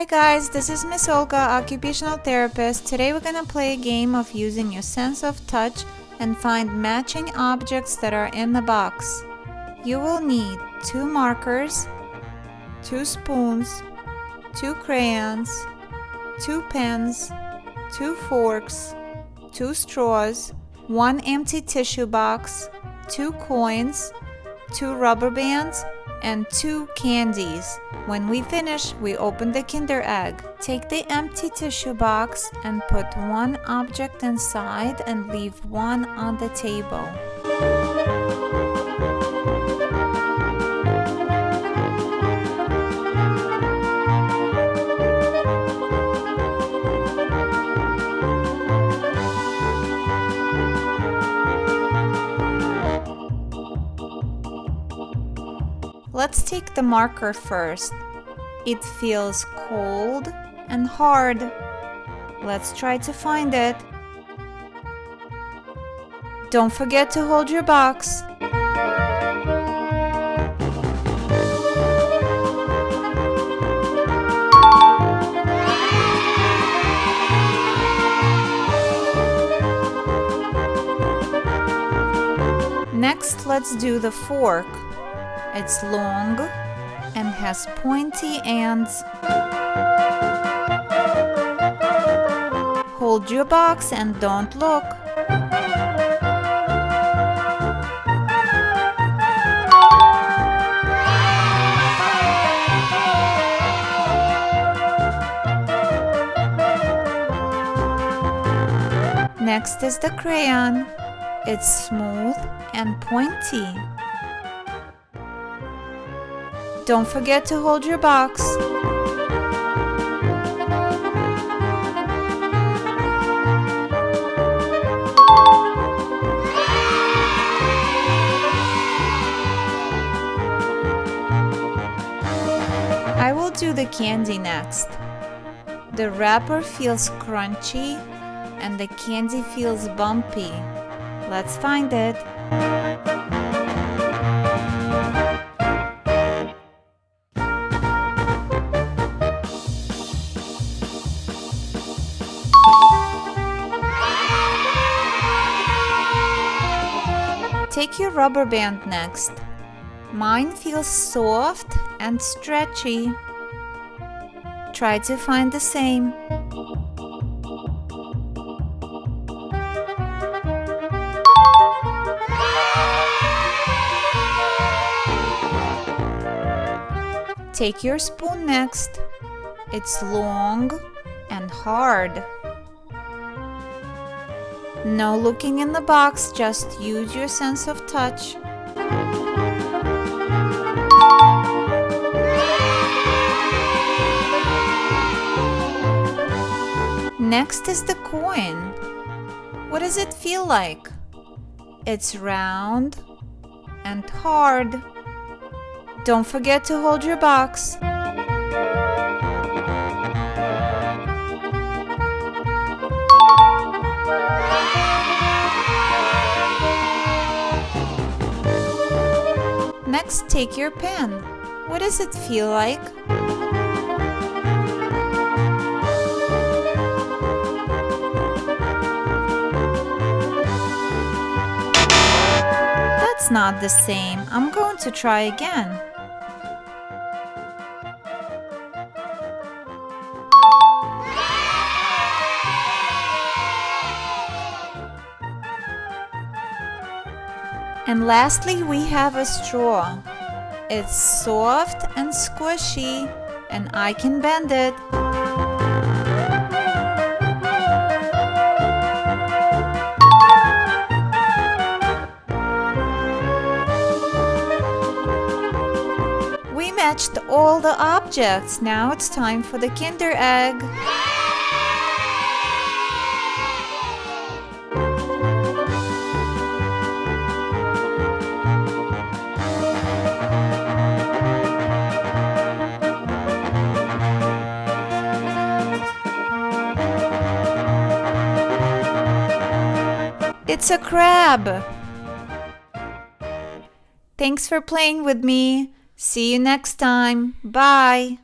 Hi guys, this is Miss Olga, occupational therapist. Today we're gonna play a game of using your sense of touch and find matching objects that are in the box. You will need 2 markers, 2 spoons, 2 crayons, 2 pens, 2 forks, 2 straws, 1 empty tissue box, 2 coins, 2 rubber bands, and 2 candies. When we finish, we open the Kinder Egg. Take the empty tissue box and put 1 object inside and leave 1 on the table. Let's take the marker first. It feels cold and hard. Let's try to find it. Don't forget to hold your box. Next, let's do the fork. It's long and has pointy ends. Hold your box and don't look. Next is the crayon. It's smooth and pointy. Don't forget to hold your box. I will do the candy next. The wrapper feels crunchy and the candy feels bumpy. Let's find it. Take your rubber band next. Mine feels soft and stretchy. Try to find the same. Take your spoon next. It's long and hard. No looking in the box, just use your sense of touch. Next is the coin. What does it feel like? It's round and hard. Don't forget to hold your box. Next, take your pen. What does it feel like? That's not the same. I'm going to try again. And lastly, we have a straw. It's soft and squishy, and I can bend it. We matched all the objects. Now it's time for the Kinder Egg. It's a crab. Thanks for playing with me. See you next time. Bye.